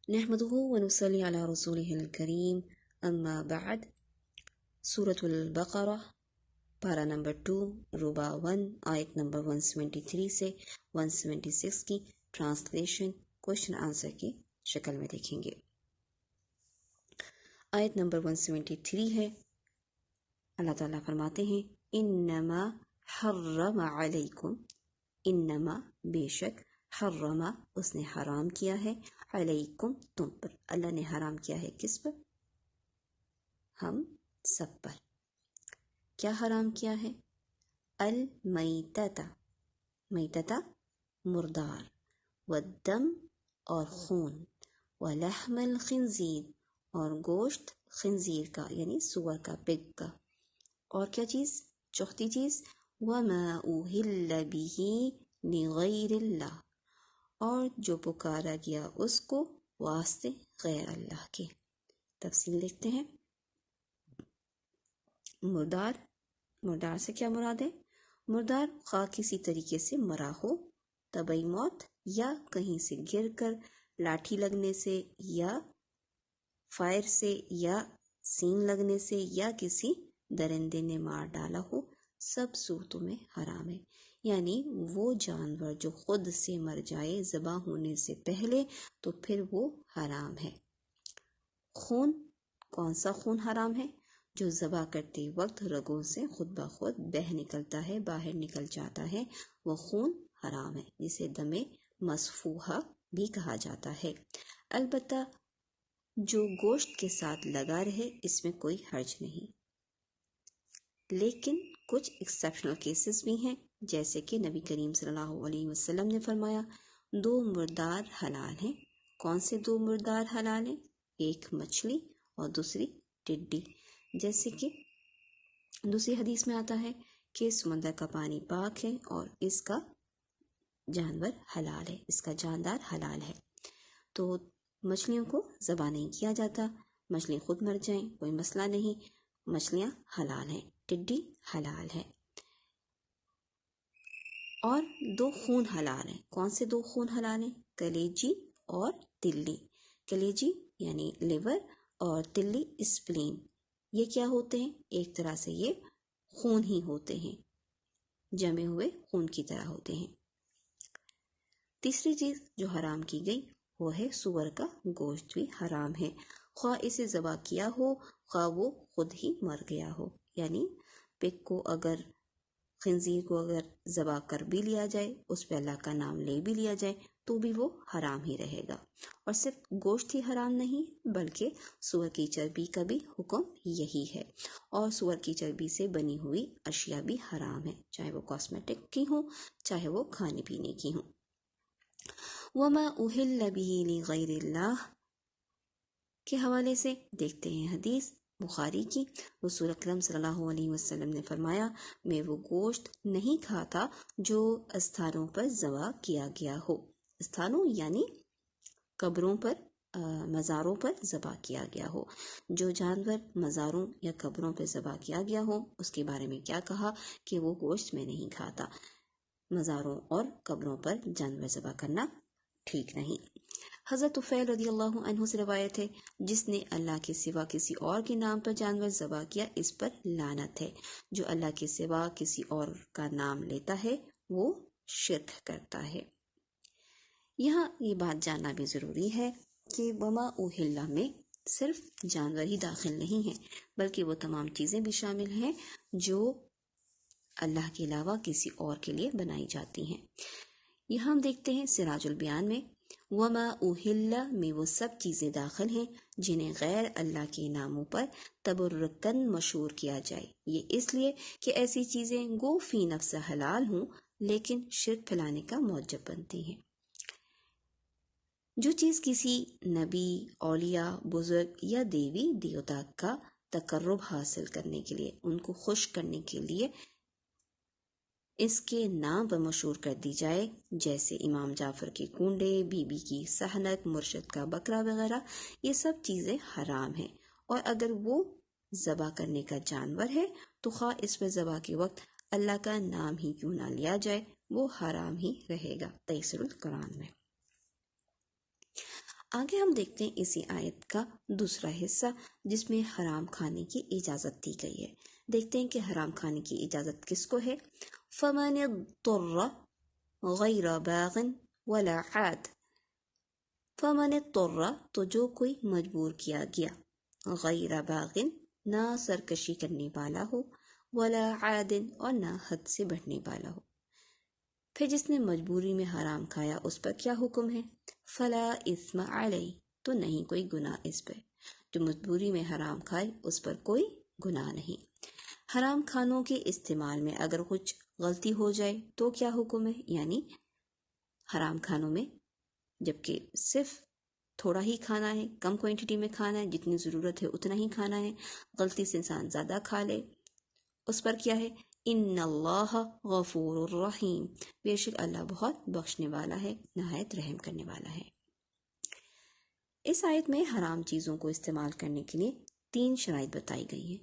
نحمده ونصلي على رسوله الكريم اما بعد. سورة البقرہ پارہ نمبر 2 ربع 1 آیت نمبر 173 سے 176 کی ٹرانسلیشن کوشچن آنسر کی شکل میں دیکھیں گے. آیت نمبر 173 ہے. اللہ تعالیٰ فرماتے ہیں انما حرم علیکم، انما بے شک، حرم اس نے حرام کیا ہے، علیکم تم پر. اللہ نے حرام کیا ہے کس پر؟ ہم سب پر. کیا حرام کیا ہے؟ المیتۃ، میتۃ مردار، والدم اور خون، ولحم الخنزیر اور گوشت خنزیر کا یعنی سور کا، پگ کا. اور کیا چیز؟ چوتھی چیز وما اہل بہ لغیر اللہ، اور جو پکارا گیا اس کو واسطے غیر اللہ کے. تفصیل دیکھتے ہیں. مردار سے کیا مراد ہے؟ مردار خواہ کسی طریقے سے مرا ہو، طبعی موت، یا کہیں سے گر کر، لاٹھی لگنے سے، یا فائر سے، یا سینگ لگنے سے، یا کسی درندے نے مار ڈالا ہو، سب صورتوں میں حرام ہے. یعنی وہ جانور جو خود سے مر جائے ذبح ہونے سے پہلے تو پھر وہ حرام ہے. خون، کون سا خون حرام ہے؟ جو ذبح کرتے وقت رگوں سے خود بخود بہہ نکلتا ہے، باہر نکل جاتا ہے، وہ خون حرام ہے، جسے دم مسفوحہ بھی کہا جاتا ہے. البتہ جو گوشت کے ساتھ لگا رہے اس میں کوئی حرج نہیں، لیکن کچھ ایکسیپشنل کیسز بھی ہیں، جیسے کہ نبی کریم صلی اللہ علیہ وسلم نے فرمایا 2 مردار حلال ہیں. کون سے 2 مردار حلال ہیں؟ ایک مچھلی اور دوسری ٹڈی. جیسے کہ دوسری حدیث میں آتا ہے کہ سمندر کا پانی پاک ہے اور اس کا جانور حلال ہے، اس کا جاندار حلال ہے. تو مچھلیوں کو ذبح نہیں کیا جاتا. مچھلی خود مر جائیں کوئی مسئلہ نہیں، مچھلیاں حلال ہیں. ٹڈی حلال ہے. اور 2 خون حلال ہیں. کون سے 2 خون حلال ہیں؟ کلیجی اور تلی. کلیجی یعنی لیور اور تلی اسپلین. یہ کیا ہوتے ہیں؟ ایک طرح سے یہ خون ہی ہوتے ہیں، جمے ہوئے خون کی طرح ہوتے ہیں. تیسری چیز جو حرام کی گئی وہ ہے سور کا گوشت بھی حرام ہے، خواہ اسے ذبح کیا ہو خواہ وہ خود ہی مر گیا ہو. یعنی پگ کو اگر، خنزیر کو اگر ذبح کر بھی لیا جائے، اس پہ اللہ کا نام لے بھی لیا جائے تو بھی وہ حرام ہی رہے گا. اور صرف گوشت ہی حرام نہیں بلکہ سور کی چربی کا بھی حکم یہی ہے. اور سور کی چربی سے بنی ہوئی اشیاء بھی حرام ہیں، چاہے وہ کاسمیٹک کی ہوں چاہے وہ کھانے پینے کی ہوں. وما اہل بہ لغیر اللہ کے حوالے سے دیکھتے ہیں حدیث بخاری کی. رسول اکرم صلی اللہ علیہ وسلم نے فرمایا میں وہ گوشت نہیں کھاتا جو استھانوں پر ذبح کیا گیا ہو. استھانوں یعنی قبروں پر، مزاروں پر ذبح کیا گیا ہو. جو جانور مزاروں یا قبروں پر ذبح کیا گیا ہو اس کے بارے میں کیا کہا کہ وہ گوشت میں نہیں کھاتا. مزاروں اور قبروں پر جانور ذبح کرنا ٹھیک نہیں. حضرت طفیل رضی اللہ عنہ سے روایت ہے جس نے اللہ کے سوا کسی اور کے نام پر جانور ذبح کیا اس پر لعنت ہے. جو اللہ کے سوا کسی اور کا نام لیتا ہے وہ شرک کرتا ہے. یہاں یہ بات جاننا بھی ضروری ہے کہ وما اہل میں صرف جانور ہی داخل نہیں ہیں بلکہ وہ تمام چیزیں بھی شامل ہیں جو اللہ کے علاوہ کسی اور کے لیے بنائی جاتی ہیں. یہاں ہم دیکھتے ہیں سراج البیان میں وما اہل میں وہ سب چیزیں داخل ہیں جنہیں غیر اللہ کے ناموں پر تبرکن مشہور کیا جائے. یہ اس لیے کہ ایسی چیزیں گو فی نفس حلال ہوں لیکن شرک پھیلانے کا موجب بنتی ہیں. جو چیز کسی نبی، اولیاء، بزرگ یا دیوی دیوتا کا تقرب حاصل کرنے کے لیے، ان کو خوش کرنے کے لیے اس کے نام پر مشہور کر دی جائے، جیسے امام جعفر کے کنڈے، بی بی کی سحنک، مرشد کا بکرا وغیرہ، یہ سب چیزیں حرام ہیں. اور اگر وہ ذبح کرنے کا جانور ہے تو خواہ اس پر ذبح کے وقت اللہ کا نام ہی کیوں نہ لیا جائے وہ حرام ہی رہے گا. تیسیر القرآن میں. آگے ہم دیکھتے ہیں اسی آیت کا دوسرا حصہ جس میں حرام کھانے کی اجازت دی گئی ہے. دیکھتے ہیں کہ حرام کھانے کی اجازت کس کو ہے. فمن اضطر غیر باغ ولا عاد. فمن اضطر تو جو کوئی مجبور کیا گیا، غیر باغ نہ سرکشی کرنے والا ہو، ولا عاد اور نہ حد سے بڑھنے والا ہو. پھر جس نے مجبوری میں حرام کھایا اس پر کیا حکم ہے؟ فلا اثم علیہ تو نہیں کوئی گناہ اس پر. جو مجبوری میں حرام کھائے اس پر کوئی گناہ نہیں. حرام کھانوں کے استعمال میں اگر کچھ غلطی ہو جائے تو کیا حکم ہے؟ یعنی حرام کھانوں میں جبکہ صرف تھوڑا ہی کھانا ہے، کم کوانٹٹی میں کھانا ہے، جتنی ضرورت ہے اتنا ہی کھانا ہے، غلطی سے انسان زیادہ کھا لے اس پر کیا ہے؟ ان اللہ غفور الرحیم، بے شک اللہ بہت بخشنے والا ہے، نہایت رحم کرنے والا ہے. اس آیت میں حرام چیزوں کو استعمال کرنے کے لیے 3 شرائط بتائی گئی ہیں.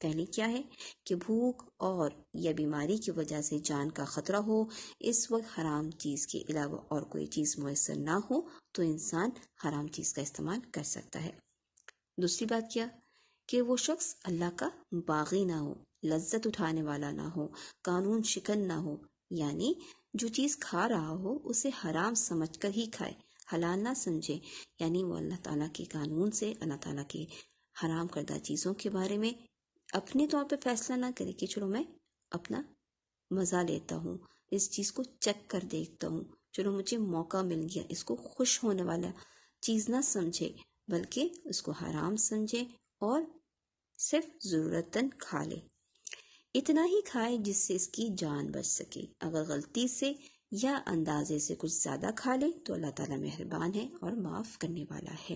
پہلی کیا ہے کہ بھوک اور یا بیماری کی وجہ سے جان کا خطرہ ہو، اس وقت حرام چیز کے علاوہ اور کوئی چیز میسر نہ ہو تو انسان حرام چیز کا استعمال کر سکتا ہے. دوسری بات کیا کہ وہ شخص اللہ کا باغی نہ ہو، لذت اٹھانے والا نہ ہو، قانون شکن نہ ہو، یعنی جو چیز کھا رہا ہو اسے حرام سمجھ کر ہی کھائے، حلال نہ سمجھے. یعنی وہ اللہ تعالیٰ کے قانون سے، اللہ تعالیٰ کے حرام کردہ چیزوں کے بارے میں اپنے طور پہ فیصلہ نہ کرے کہ چلو میں اپنا مزہ لیتا ہوں، اس چیز کو چک کر دیکھتا ہوں، چلو مجھے موقع مل گیا، اس کو خوش ہونے والا چیز نہ سمجھے بلکہ اس کو حرام سمجھے اور صرف ضرورتاً کھا لے. اتنا ہی کھائے جس سے اس کی جان بچ سکے. اگر غلطی سے یا اندازے سے کچھ زیادہ کھا لے تو اللہ تعالیٰ مہربان ہے اور معاف کرنے والا ہے.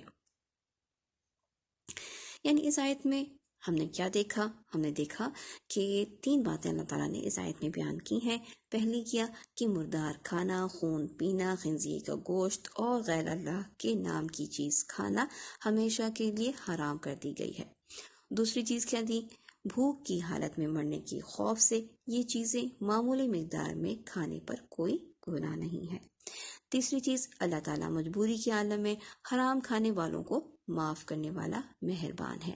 یعنی اس آیت میں ہم نے کیا دیکھا؟ ہم نے دیکھا کہ 3 باتیں اللہ تعالیٰ نے اس آیت میں بیان کی ہیں. پہلی کیا کہ مردار کھانا، خون پینا، خنزیر کا گوشت اور غیر اللہ کے نام کی چیز کھانا ہمیشہ کے لیے حرام کر دی گئی ہے. دوسری چیز کیا دی؟ بھوک کی حالت میں مرنے کی خوف سے یہ چیزیں معمولی مقدار میں کھانے پر کوئی گناہ نہیں ہے. تیسری چیز اللہ تعالیٰ مجبوری کے عالم میں حرام کھانے والوں کو معاف کرنے والا مہربان ہے.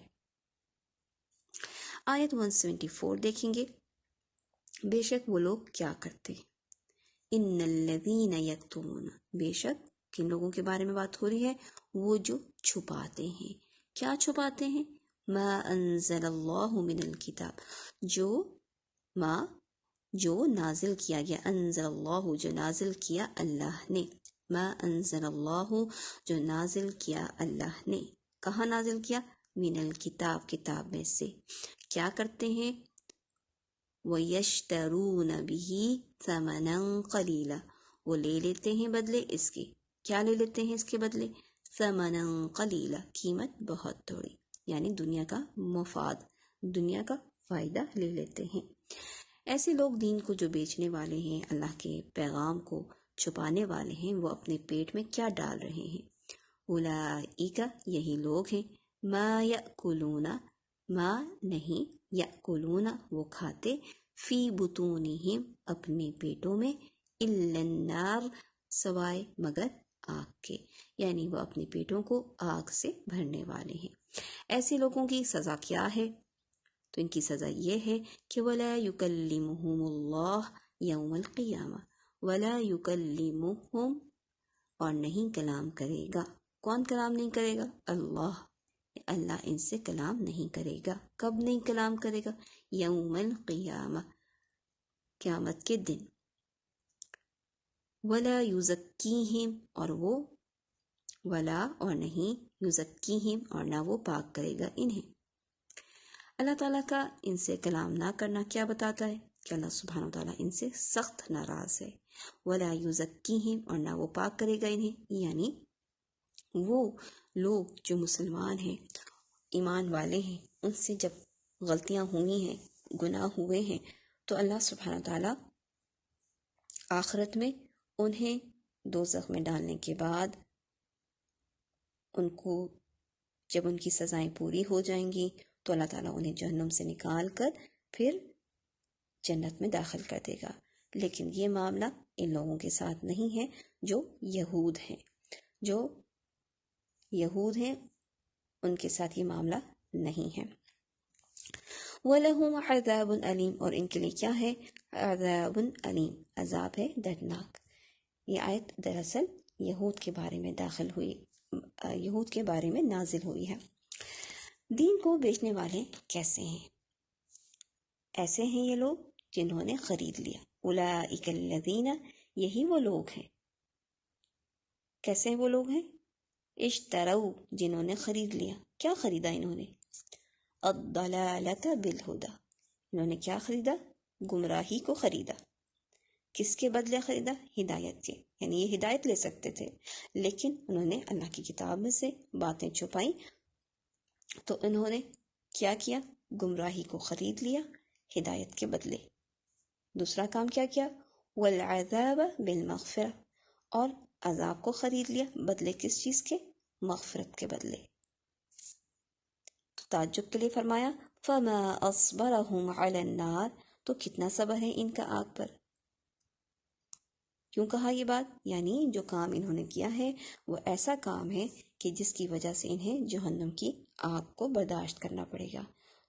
آیت 174 دیکھیں گے. بے شک وہ لوگ کیا کرتے ہیں. ان الذین یکتمون، بے شک کن لوگوں کے بارے میں بات ہو رہی ہے؟ وہ جو چھپاتے ہیں. کیا چھپاتے ہیں؟ ما انزل اللہ من الکتاب، جو نازل کیا گیا، انزل اللہ جو نازل کیا اللہ نے، ما انزل اللہ جو نازل کیا اللہ نے. کہاں نازل کیا؟ من الکتاب، کتاب میں سے. کیا کرتے ہیں؟ وَيَشْتَرُونَ بِهِ ثَمَنًا قَلِيلًا، وہ لے لیتے ہیں بدلے اس کے. کیا لے لیتے ہیں اس کے بدلے؟ ثَمَنًا قَلِيلًا، قیمت بہت تھوڑی، یعنی دنیا کا مفاد، دنیا کا فائدہ لے لیتے ہیں. ایسے لوگ دین کو جو بیچنے والے ہیں، اللہ کے پیغام کو چھپانے والے ہیں، وہ اپنے پیٹ میں کیا ڈال رہے ہیں؟ اولئک، یہی لوگ ہیں، ما یأکلون، ما نہیں، یأکلون وہ کھاتے، فی بطونہم اپنے پیٹوں میں، الا النار سوائے مگر آگ کے، یعنی وہ اپنے پیٹوں کو آگ سے بھرنے والے ہیں. ایسے لوگوں کی سزا کیا ہے؟ تو ان کی سزا یہ ہے کہ ولا یکلمہم اللہ یوم القیامہ، ولا یکلمہم اور نہیں کلام کرے گا. کون کلام نہیں کرے گا؟ اللہ. اللہ ان سے کلام نہیں کرے گا. کب نہیں کلام کرے گا؟ یوم القیامہ، قیامت کے دن. ولا یزکیہم اور وہ ولا اور نہیں، یزکیہم اور نہ وہ پاک کرے گا انہیں. اللہ تعالیٰ کا ان سے کلام نہ کرنا کیا بتاتا ہے؟ کہ اللہ سبحانہ وتعالیٰ ان سے سخت ناراض ہے. ولا یزکیہم اور نہ وہ پاک کرے گا انہیں، یعنی وہ لوگ جو مسلمان ہیں، ایمان والے ہیں، ان سے جب غلطیاں ہوئی ہیں، گناہ ہوئے ہیں، تو اللہ سبحانہ وتعالیٰ آخرت میں انہیں دوزخ میں ڈالنے کے بعد ان کو جب ان کی سزائیں پوری ہو جائیں گی تو اللہ تعالیٰ انہیں جہنم سے نکال کر پھر جنت میں داخل کر دے گا. لیکن یہ معاملہ ان لوگوں کے ساتھ نہیں ہے جو یہود ہیں، جو یہود ہیں ان کے ساتھ یہ معاملہ نہیں ہے۔ وَلَهُمْ عَذَابٌ علیم، اور ان کے لیے کیا ہے؟ عذاب علیم، عذاب ہے دردناک۔ یہ آیت دراصل یہود کے بارے میں یہود کے بارے میں نازل ہوئی ہے۔ دین کو بیچنے والے کیسے ہیں؟ ایسے ہیں یہ لوگ جنہوں نے خرید لیا، اولئک الذین، یہی وہ لوگ ہیں۔ کیسے وہ لوگ ہیں؟ اشتروا، جنہوں نے خرید لیا۔ کیا خریدا انہوں نے؟ الضلالۃ بالہدی، انہوں نے کیا خریدا؟ گمراہی کو خریدا۔ کس کے بدلے خریدا؟ ہدایت کے، یعنی یہ ہدایت لے سکتے تھے لیکن انہوں نے اللہ کی کتاب میں سے باتیں چھپائیں، تو انہوں نے کیا کیا؟ گمراہی کو خرید لیا ہدایت کے بدلے۔ دوسرا کام کیا کیا؟ والعذاب بالمغفرہ، اور عذاب کو خرید لیا بدلے کس چیز کے؟ مغفرت کے بدلے۔ تو تعجب کے لیے فرمایا فما اصبرهم علی النار، تو کتنا صبر ہے ان کا آگ پر۔ کیوں کہا یہ بات؟ یعنی جو کام انہوں نے کیا ہے وہ ایسا کام ہے کہ جس کی وجہ سے انہیں جہنم کی آگ کو برداشت کرنا پڑے گا۔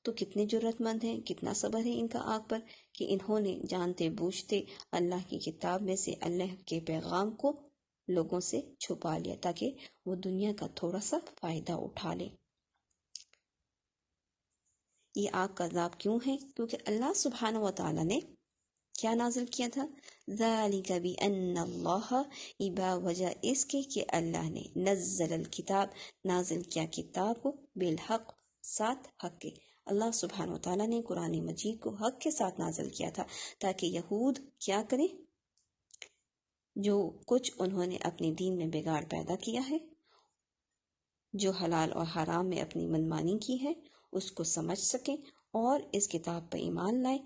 تو کتنے جرأت مند ہیں، کتنا صبر ہے ان کا آگ پر کہ انہوں نے جانتے بوجھتے اللہ کی کتاب میں سے اللہ کے پیغام کو لوگوں سے چھپا لیا تاکہ وہ دنیا کا تھوڑا سا فائدہ اٹھا لے۔ یہ آگ کا عذاب کیوں ہے؟ کیونکہ اللہ سبحانہ و تعالی نے کیا نازل کیا تھا؟ ذالک بأن اللہ، با وجہ اس کے کہ اللہ نے نزل الکتاب، نازل کیا کتاب کو، بالحق، ساتھ حق کے۔ اللہ سبحانہ و تعالیٰ نے قرآن مجید کو حق کے ساتھ نازل کیا تھا تاکہ یہود کیا کریں؟ جو کچھ انہوں نے اپنے دین میں بگاڑ پیدا کیا ہے، جو حلال اور حرام میں اپنی منمانی کی ہے، اس کو سمجھ سکیں اور اس کتاب پر ایمان لائیں۔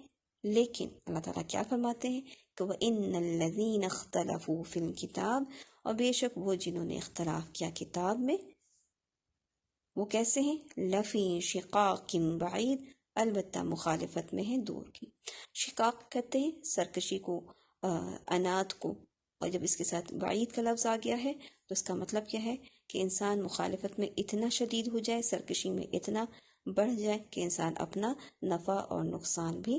لیکن اللہ تعالیٰ کیا فرماتے ہیں کہ وَإِنَّ الَّذِينَ اخْتَلَفُوا فِي الْكِتَابِ، اور بے شک وہ جنہوں نے اختلاف کیا کتاب میں، وہ کیسے ہیں؟ لَفِي شِقَاقٍ بَعِيدٍ، البتہ مخالفت میں ہیں، دور کی۔ شقاق کہتے ہیں سرکشی کو، عناد کو، اور جب اس کے ساتھ بعید کا لفظ آ گیا ہے تو اس کا مطلب کیا ہے کہ انسان مخالفت میں اتنا شدید ہو جائے، سرکشی میں اتنا بڑھ جائے کہ انسان اپنا نفع اور نقصان بھی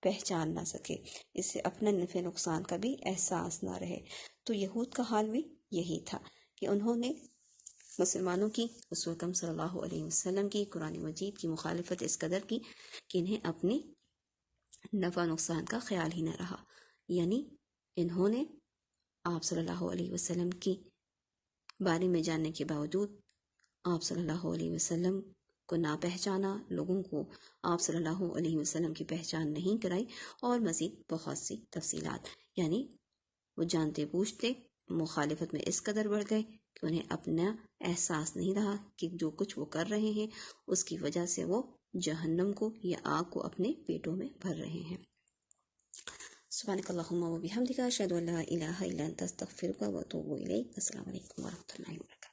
پہچان نہ سکے، اس سے اپنا نفع نقصان کا بھی احساس نہ رہے۔ تو یہود کا حال بھی یہی تھا کہ انہوں نے مسلمانوں کی، رسول اکرم صلی اللہ علیہ وسلم کی، قرآن مجید کی مخالفت اس قدر کی کہ انہیں اپنے نفع نقصان کا خیال ہی نہ رہا۔ یعنی انہوں نے آپ صلی اللہ علیہ وسلم کی بارے میں جاننے کے باوجود آپ صلی اللہ علیہ وسلم کو نہ پہچانا، لوگوں کو آپ صلی اللہ علیہ وسلم کی پہچان نہیں کرائی، اور مزید بہت سی تفصیلات۔ یعنی وہ جانتے بوجھتے مخالفت میں اس قدر بڑھ گئے کہ انہیں اپنا احساس نہیں رہا کہ جو کچھ وہ کر رہے ہیں اس کی وجہ سے وہ جہنم کو یا آگ کو اپنے پیٹوں میں بھر رہے ہیں۔ سبحانک اللہم و بحمدک، اشہد ان لا الہ الا انت، استغفرک و اتوب الیک۔ السلام علیکم ورحمۃ اللہ وبرکاتہ۔